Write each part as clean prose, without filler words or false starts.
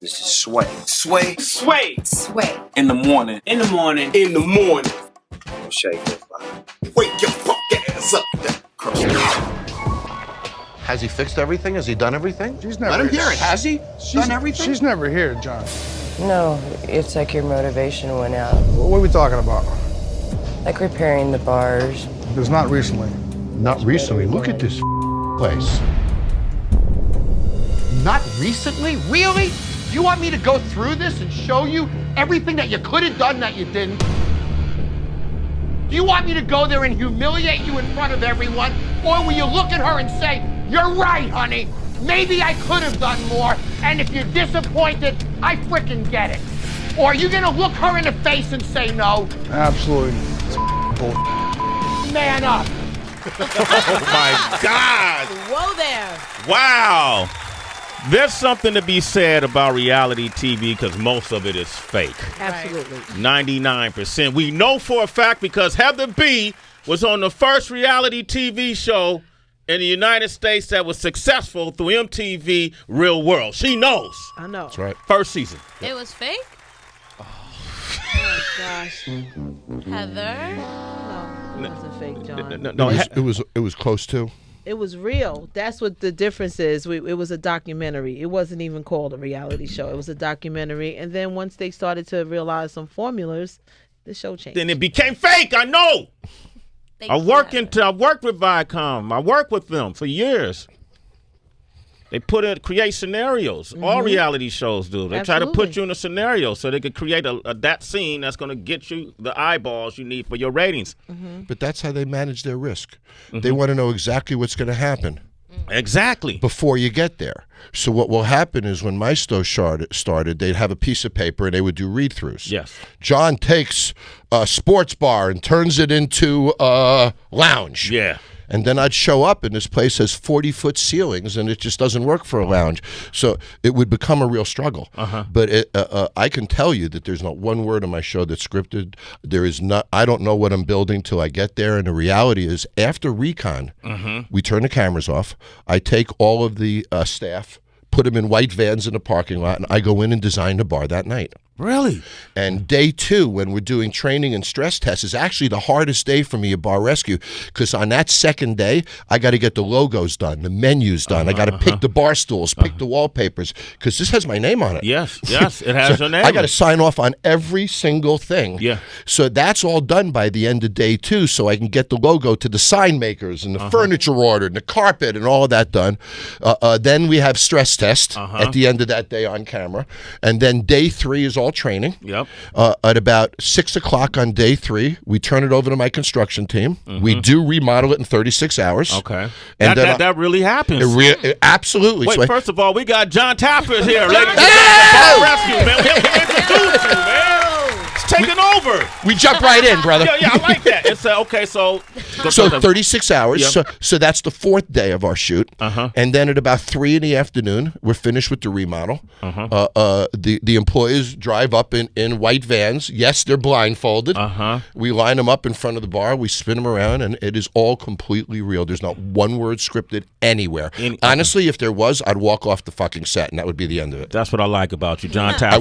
This is Sway. Sway. Sway. Sway. In the morning. In the morning. In the morning. Don't shake that fire. Wake your fuck ass up. Has he fixed everything? Has he done everything? She's never Let him hear it. Has he? Done everything? She's never here, John. No, it's like your motivation went out. What are we talking about? Like repairing the bars. It's not recently. Not recently. Look at this place. Not recently? Really? Do you want me to go through this and show you everything that you could have done that you didn't? Do you want me to go there and humiliate you in front of everyone? Or will you look at her and say, "You're right, honey. Maybe I could have done more, and if you're disappointed, I frickin' get it." Or are you gonna look her in the face and say no? Absolutely. Man up. Oh my God. Whoa there. Wow. There's something to be said about reality TV because most of it is fake. Absolutely. 99%. We know for a fact because Heather B was on the first reality TV show in the United States that was successful through MTV Real World. She knows. I know. That's right. First season. It was fake? Oh, gosh. Heather? No, it wasn't fake, John. No, It was close to. It was real. That's what the difference is. It was a documentary. It wasn't even called a reality show. It was a documentary. And then once they started to realize some formulas, the show changed. then it became fake. I know. I worked with Viacom. I worked with them for years. They create scenarios. All reality shows do. They try to put you in a scenario so they could create that scene that's going to get you the eyeballs you need for your ratings. But that's how they manage their risk. They want to know exactly what's going to happen. Exactly. Before you get there. So what will happen is when my show started, they'd have a piece of paper and they would do read-throughs. Yes. John takes a sports bar and turns it into a lounge. Yeah. And then I'd show up and this place has 40-foot ceilings and it just doesn't work for a lounge. So it would become a real struggle. But I can tell you that there's not one word on my show that's scripted. There is not. I don't know what I'm building till I get there. And the reality is after recon, we turn the cameras off. I take all of the staff, put them in white vans in the parking lot, and I go in and design the bar that night. Really? And day 2, when we're doing training and stress tests, is actually the hardest day for me at Bar Rescue because on that second day, I got to get the logos done, the menus done. I got to pick the bar stools, pick the wallpapers because this has my name on it. Yes, it has your name. I got to sign off on every single thing. Yeah. So that's all done by the end of day 2 so I can get the logo to the sign makers and the furniture ordered and the carpet and all of that done. Then we have stress test at the end of that day on camera. And then day 3 is all training. Yep. At about 6 o'clock on day 3, we turn it over to my construction team. We do remodel it in 36 hours. Okay. And that really happens. Absolutely. Wait, So first of all, we got Jon Taffer here, ladies and gentlemen. Bar Rescue, man. We introduced you, man. It's taking over. we jump right in, brother. Yeah, I like that. It's okay. So 36 hours. Yep. So that's the 4th day of our shoot. And then at about 3 in the afternoon, we're finished with the remodel. The employees drive up in white vans. Yes, they're blindfolded. We line them up in front of the bar. We spin them around, and it is all completely real. There's not one word scripted anywhere. Honestly, if there was, I'd walk off the fucking set, and that would be the end of it. that's what I like about you, Jon Taffer.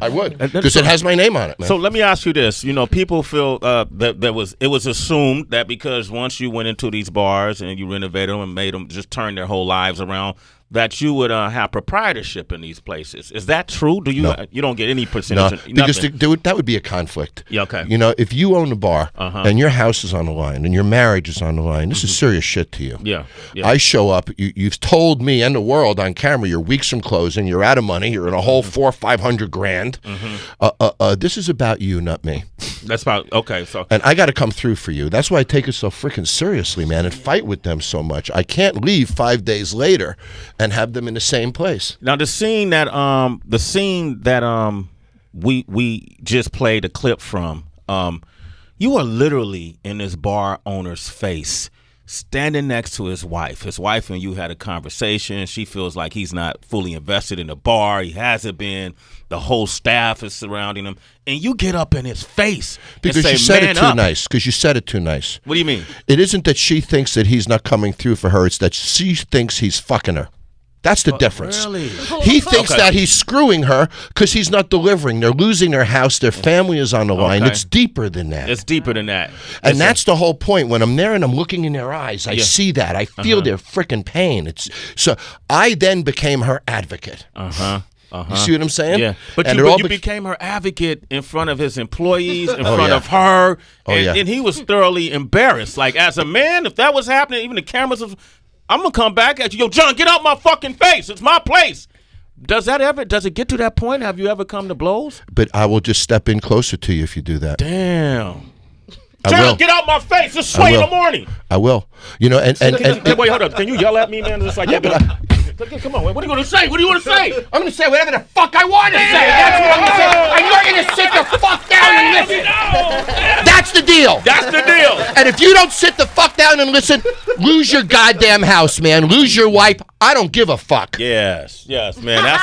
I would, because it has my name on it, man. So let me ask you this: people feel that it was assumed that because once you went into these bars and you renovated them and made them just turn their whole lives around, that you would have proprietorship in these places. Is that true? Do you? No. You don't get any percentage? No, because that would be a conflict. Yeah, okay. If you own a bar and your house is on the line and your marriage is on the line, this is serious shit to you. Yeah. I show up. You've told me and the world on camera you're weeks from closing. You're out of money. You're in a hole $400,000-500,000. This is about you, not me. That's about okay. So and I got to come through for you. That's why I take it so freaking seriously, man, and fight with them so much. I can't leave 5 days later and have them in the same place. Now the scene that we just played a clip from, you are literally in this bar owner's face, standing next to his wife. His wife and you had a conversation. She feels like he's not fully invested in the bar. He hasn't been. The whole staff is surrounding him, and you get up in his face because and say, you said "Man it too up." nice. Because you said it too nice. What do you mean? It isn't that she thinks that he's not coming through for her. It's that she thinks he's fucking her. That's the difference. Really? He thinks that he's screwing her because he's not delivering. They're losing their house. Their family is on the line. It's deeper than that. It's deeper than that. And that's the whole point. When I'm there and I'm looking in their eyes, I see that. I feel their freaking pain. So I then became her advocate. You see what I'm saying? Yeah. But you became her advocate in front of his employees, in front of her. And he was thoroughly embarrassed. Like, as a man, if that was happening, even the cameras of... I'm gonna come back at you. Yo, John, get out my fucking face. It's my place. Does it get to that point? Have you ever come to blows? But I will just step in closer to you if you do that. Damn. John, get out my face. It's Sway in the morning. I will. You know, and wait, hold up. Can you yell at me, man? Just like come on, what are you gonna say? What do you want to say? I'm gonna say whatever the fuck I want to say. That's what I'm gonna say. And you're gonna sit the fuck down and listen. That's the deal. That's the deal. And if you don't sit the fuck down and listen, lose your goddamn house, man. Lose your wife. I don't give a fuck. Yes, man.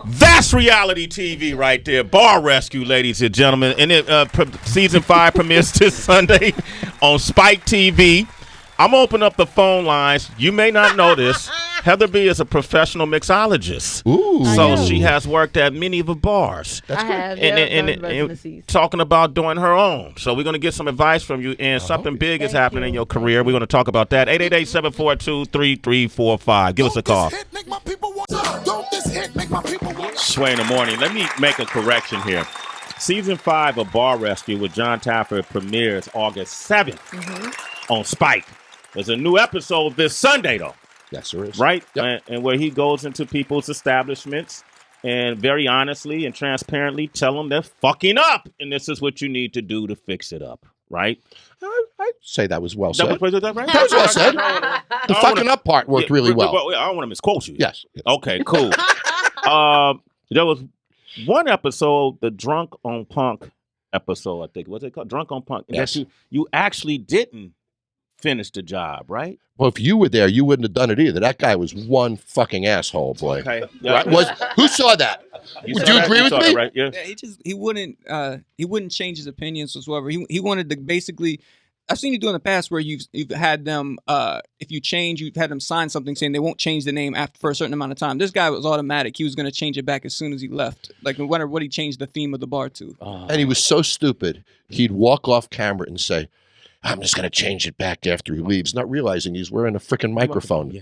That's reality TV right there. Bar Rescue, ladies and gentlemen. And season 5 premieres this Sunday on Spike TV. I'm gonna open up the phone lines. You may not know this. Heather B is a professional mixologist. Ooh. So she has worked at many of the bars. I have. And talking about doing her own. So we're going to get some advice from you, and something big is happening in your career. We're going to talk about that. 888-742-3345. Give us a call. Sway in the morning. Let me make a correction here. Season 5 of Bar Rescue with Jon Taffer premieres August 7th on Spike. There's a new episode this Sunday, though. Yes, there is. Right? Yep. And where he goes into people's establishments and very honestly and transparently tell them they're fucking up. And this is what you need to do to fix it up. Right? I'd say that was well said. That was right? That was well said. The fucking up part worked really well. I don't want to misquote you. Yes. Okay, cool. There was one episode, the Drunk on Punk episode, I think. What's it called? Drunk on Punk. Yes. You actually didn't finish the job, right? Well, if you were there, you wouldn't have done it either. That guy was one fucking asshole, boy. Okay. Right? Who saw that? Would you agree with me? That, right? Yeah. He wouldn't change his opinions whatsoever. He wanted to basically. I've seen you do in the past where you've had them. If you change, you've had them sign something saying they won't change the name for a certain amount of time. This guy was automatic. He was going to change it back as soon as he left. Like no matter what he changed the theme of the bar to. And he was so stupid. He'd walk off camera and say, I'm just going to change it back after he leaves, not realizing he's wearing a freaking microphone. I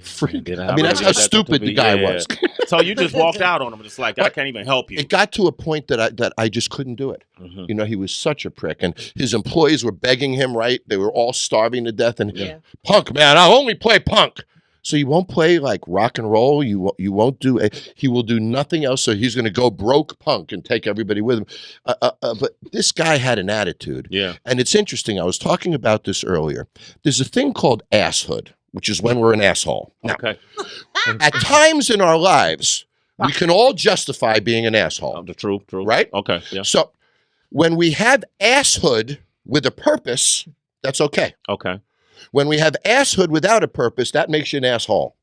mean, that's how stupid the guy was. So you just walked out on him. It's like, I can't even help you. It got to a point that I just couldn't do it. You know, he was such a prick. And his employees were begging him, right? They were all starving to death. And punk, man, I'll only play punk. So you won't play like rock and roll. You won't do. He will do nothing else. So he's going to go broke punk and take everybody with him. But this guy had an attitude. Yeah. And it's interesting. I was talking about this earlier. There's a thing called asshood, which is when we're an asshole. Now, okay. At times in our lives, we can all justify being an asshole. True. Right. Okay. Yeah. So when we have asshood with a purpose, that's okay. Okay. When we have asshood without a purpose, that makes you an asshole.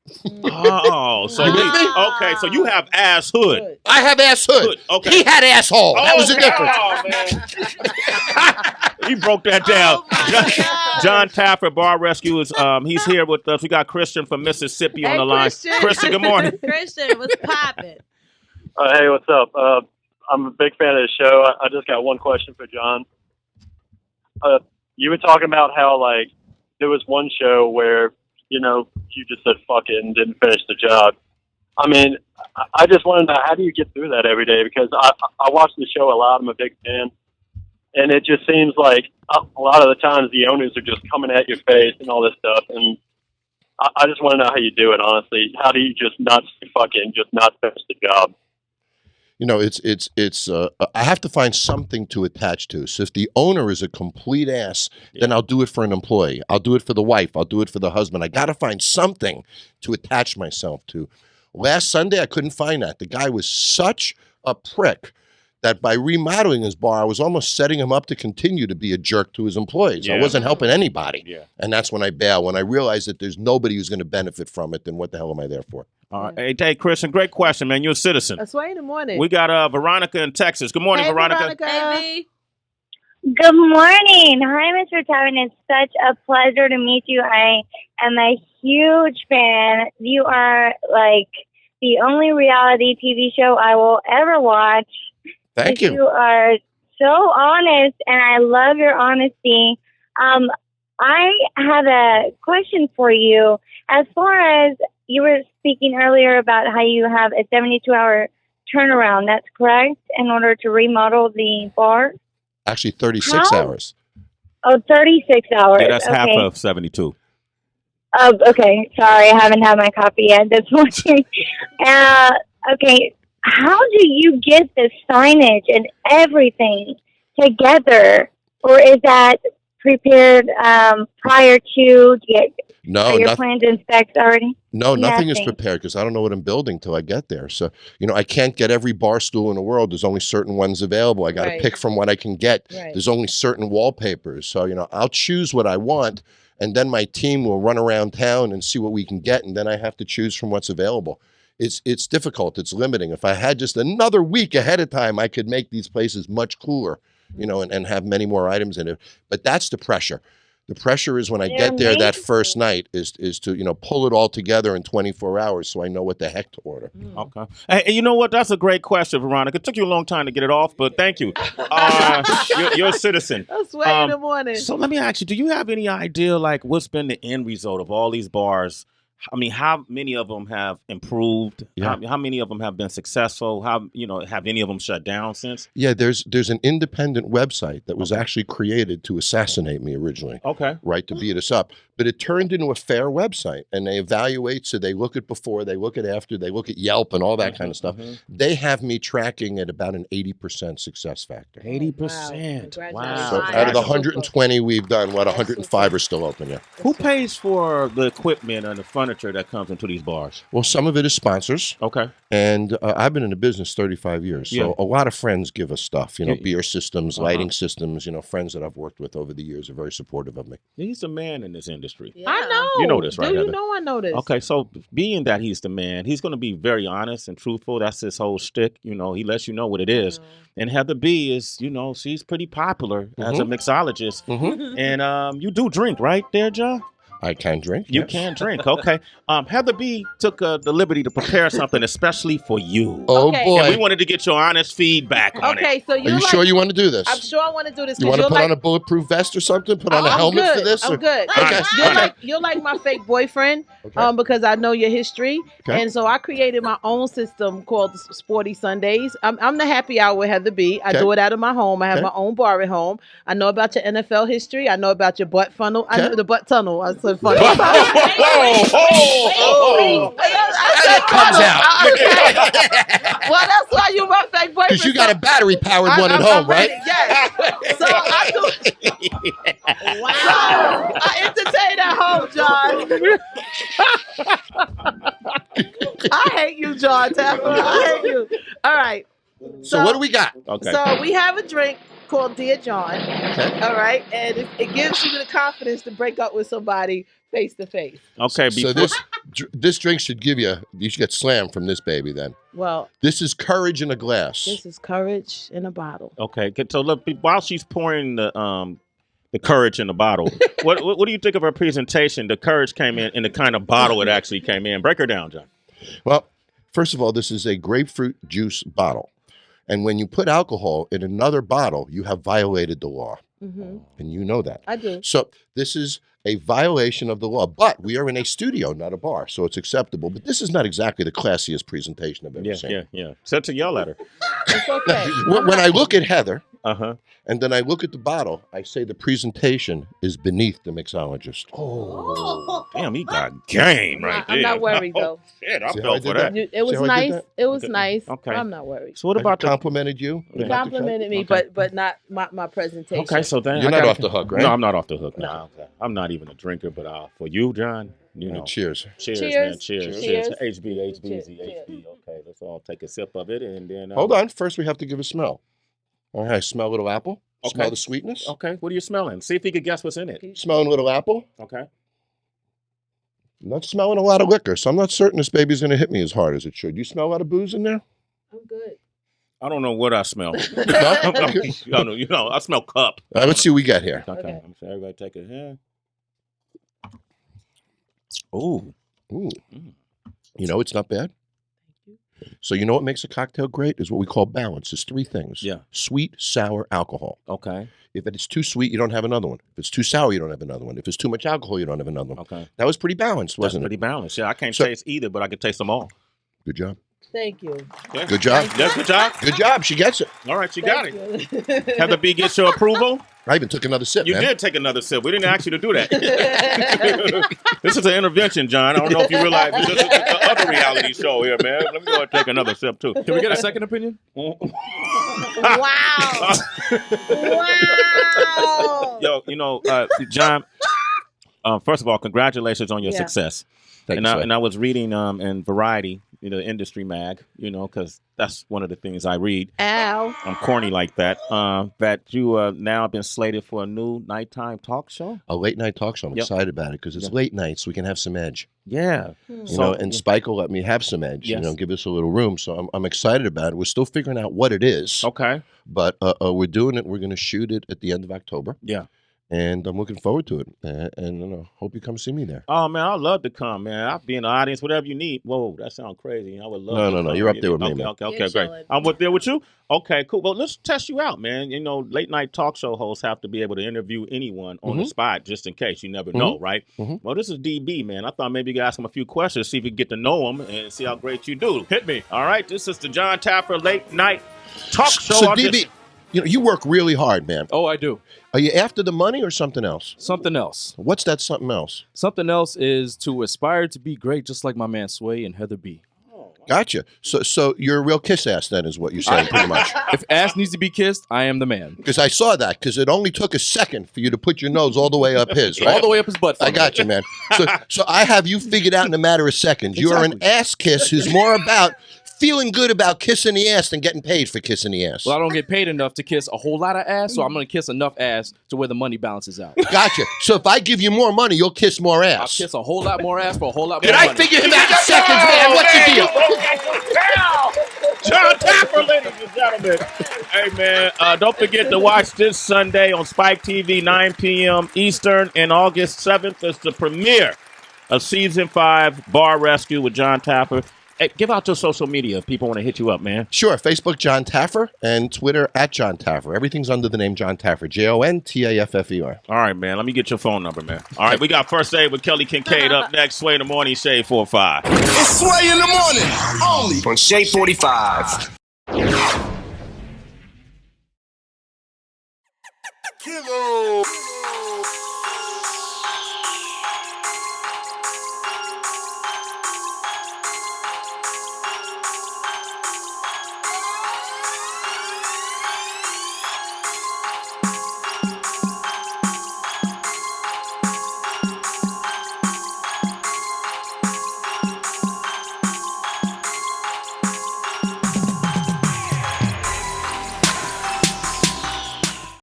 Oh, so okay, so you have asshood. I have asshood. Okay. He had asshole. That was the difference. Oh, man. He broke that down. Jon Taffer, Bar Rescue, he's here with us. We got Christian from Mississippi on the line. Christian, good morning. Christian, what's poppin'? Hey, what's up? I'm a big fan of the show. I just got one question for John. You were talking about how, like, there was one show where, you know, you just said fuck it and didn't finish the job. I mean, I just want to know, how do you get through that every day? Because I watch the show a lot. I'm a big fan. And it just seems like a lot of the times the owners are just coming at your face and all this stuff. And I just want to know how you do it, honestly. How do you just not say fuck it and just not finish the job? You know, it's I have to find something to attach to. So if the owner is a complete ass, then I'll do it for an employee. I'll do it for the wife. I'll do it for the husband. I got to find something to attach myself to. Last Sunday, I couldn't find that. The guy was such a prick that by remodeling his bar, I was almost setting him up to continue to be a jerk to his employees. I wasn't helping anybody. And that's when I bail. When I realize that there's nobody who's going to benefit from it, then what the hell am I there for? All right. Hey, Christian, great question, man. You're a citizen. That's why in the morning. We got Veronica in Texas. Good morning, Veronica. Hey, Good morning. Hi, Mr. Tavern. It's such a pleasure to meet you. I am a huge fan. You are like the only reality TV show I will ever watch. Thank you. You are so honest, and I love your honesty. I have a question for you. As far as you were speaking earlier about how you have a 72-hour turnaround, that's correct, in order to remodel the bar? Actually, 36 hours. Oh, 36 hours. Yeah, that's half Okay. of 72. Oh, okay. Sorry, I haven't had my coffee yet this morning. Okay. How do you get the signage and everything together? Or is that prepared prior to get No, your plans and specs already? No, nothing is prepared because I don't know what I'm building till I get there. So, I can't get every bar stool in the world. There's only certain ones available. I got to pick from what I can get. Right. There's only certain wallpapers. So, I'll choose what I want, and then my team will run around town and see what we can get, and then I have to choose from what's available. It's difficult. It's limiting. If I had just another week ahead of time, I could make these places much cooler, and have many more items in it. But that's the pressure. The pressure is when I get there that first night is to, pull it all together in 24 hours so I know what the heck to order. Okay. Hey, you know what? That's a great question, Veronica. It took you a long time to get it off, but thank you. You're a citizen. That's way in the morning. So let me ask you, do you have any idea, like, what's been the end result of all these bars? I mean, how many of them have improved? Yeah. How many of them have been successful? How, have any of them shut down since? Yeah, there's an independent website that was actually created to assassinate me originally. Okay. Right, to beat us up. But it turned into a fair website, and they evaluate, so they look at before, they look at after, they look at Yelp and all that kind of stuff. They have me tracking at about an 80% success factor. 80%. Wow. So out of the 120 we've done, 105 are still open, yeah. Who pays for the equipment and the furniture that comes into these bars? Well, some of it is sponsors. Okay. And I've been in the business 35 years. So Yeah. a lot of friends give us stuff, beer systems, lighting systems, friends that I've worked with over the years are very supportive of me. He's a man in this industry. I know. You know this, right, Do you Heather? know I know this? Okay, so being that he's the man, he's going to be very honest and truthful. That's his whole shtick. He lets you know what it is. And Heather B is, she's pretty popular as a mixologist. And you do drink, right there, John? I can drink. You yes. can drink, okay. Heather B took the liberty to prepare something especially for you. Oh, Okay. boy. And we wanted to get your honest feedback on it. Okay, so Are you sure you want to do this? I'm sure I want to do this. You 'cause want to you're put like, on a bulletproof vest or something? Put on a I'm helmet good. for this? I'm or- good. Okay. You're like my fake boyfriend, because I know your history, Okay. and so I created my own system called Sporty Sundays. I'm the happy hour with Heather B. I do it out of my home. I have my own bar at home. I know about your NFL history. I know about your butt funnel. I know the butt tunnel. I said funnel. It comes out. Well, that's why you my fake boyfriend. Because you got a battery-powered one at home, right? Yes. So I do. Wow. I entertain at home, John. I hate you, Jon Taffer. I hate you. All right. So what do we got? Okay. So we have a drink called Dear John. Okay. All right. And it gives you the confidence to break up with somebody face to face. Okay. So this drink should give you should get slammed from this baby then. Well, This is courage in a glass. this is courage in a bottle. Okay. So look, while she's pouring the courage in the bottle, what do you think of her presentation? The courage came in the kind of bottle it actually came in. Break her down, John. Well, first of all, this is a grapefruit juice bottle. And when you put alcohol in another bottle, you have violated the law. Mm-hmm. And you know that. I do. So this is a violation of the law. But we are in a studio, not a bar, so it's acceptable. But this is not exactly the classiest presentation I've ever seen. Yeah. Set to yell at her. It's okay. When I look at Heather, Uh-huh. and then I look at the bottle, I say the presentation is beneath the mixologist. Oh, damn, he got game right there. I'm not worried, though. Shit, I See how fell I for did that. that? It was See how I did nice. that? It was nice. Okay. I'm not worried. So what I about the complimented you? You complimented me, Okay. but not my presentation. Okay, so then You're not off the hook, right? No, I'm not off the hook. No, okay. I'm not even a drinker, but for you, John, cheers. Cheers, Cheers. man. Cheers. Cheers. HB, Cheers. HB. Okay, let's all take a sip of it and then. Hold on. First, we have to give a smell. All right, smell a little apple. Okay. Smell the sweetness. Okay, what are you smelling? See if he could guess what's in it. Smelling a little apple. Okay. I'm not smelling a lot of liquor, so I'm not certain this baby's going to hit me as hard as it should. You smell a lot of booze in there? I'm good. I don't know what I smell. No? I smell cup. All right, let's see what we got here. Okay. I'm sorry, everybody take a hit. Ooh. Ooh. You know, it's not bad. So you know what makes a cocktail great is what we call balance. It's 3 things. Yeah. Sweet, sour, alcohol. Okay. If it's too sweet, you don't have another one. If it's too sour, you don't have another one. If it's too much alcohol, you don't have another one. Okay. That was pretty balanced, wasn't Pretty it? balanced. Yeah, I can't taste either, but I can taste them all. Good job. Thank you. Yeah. Good job. Yes, good job. Good job. She gets it. All right, she got it. it. Heather B gets your approval. I even took another sip, You man. did take another sip. We didn't ask you to do that. This is an intervention, John. I don't know if you realize this is the other reality show here, man. Let me go and take another sip, too. Can we get a second opinion? Wow. Yo, John, first of all, congratulations on your success. Thank you, and I was reading in Variety, industry mag, because that's one of the things I read. Ow. I'm corny like that. That you now have been slated for a new nighttime talk show. A late night talk show. I'm excited about it because it's late night, so we can have some edge. Yeah. And Spike will let me have some edge. Yes. Give us a little room. So I'm excited about it. We're still figuring out what it is. Okay. But we're doing it. We're going to shoot it at the end of October. Yeah. And I'm looking forward to it. And hope you come see me there. Oh, man, I'd love to come, man. I'll be in the audience, whatever you need. Whoa, that sounds crazy. I would love to come. No. You're up there with me, man. Okay, great. I'm up there with you? Okay, cool. Well, let's test you out, man. Late night talk show hosts have to be able to interview anyone on the spot just in case. You never know, right? Well, this is DB, man. I thought maybe you could ask him a few questions, see if you get to know him and see how great you do. Hit me. All right, this is the Jon Taffer Late Night Talk Show. So, DB, you work really hard, man. Oh, I do. Are you after the money or something else? Something else. What's that something else? Something else is to aspire to be great, just like my man Sway and Heather B. Gotcha. So you're a real kiss ass, then, is what you're saying, pretty much. If ass needs to be kissed, I am the man. Because I saw that, because it only took a second for you to put your nose all the way up his, right? All the way up his butt. I got you, man. So I have you figured out in a matter of seconds. You are an ass kiss who's more about feeling good about kissing the ass than getting paid for kissing the ass. Well, I don't get paid enough to kiss a whole lot of ass, so I'm going to kiss enough ass to where the money balances out. Gotcha. So if I give you more money, you'll kiss more ass. I'll kiss a whole lot more ass for a whole lot more Did money. I figure him out in seconds, man? What's the deal? Jon Taffer, ladies and gentlemen. Hey, man, don't forget to watch this Sunday on Spike TV, 9 p.m. Eastern, and August 7th is the premiere of Season 5, Bar Rescue with Jon Taffer. Hey, give out your social media if people want to hit you up, man. Sure. Facebook, Jon Taffer, and Twitter, @Jon Taffer. Everything's under the name Jon Taffer. JONTAFFER. All right, man. Let me get your phone number, man. All right, we got First Aid with Kelly Kincaid up next. Sway in the Morning, Shade 45. It's Sway in the Morning, only on Shade 45. Kilo.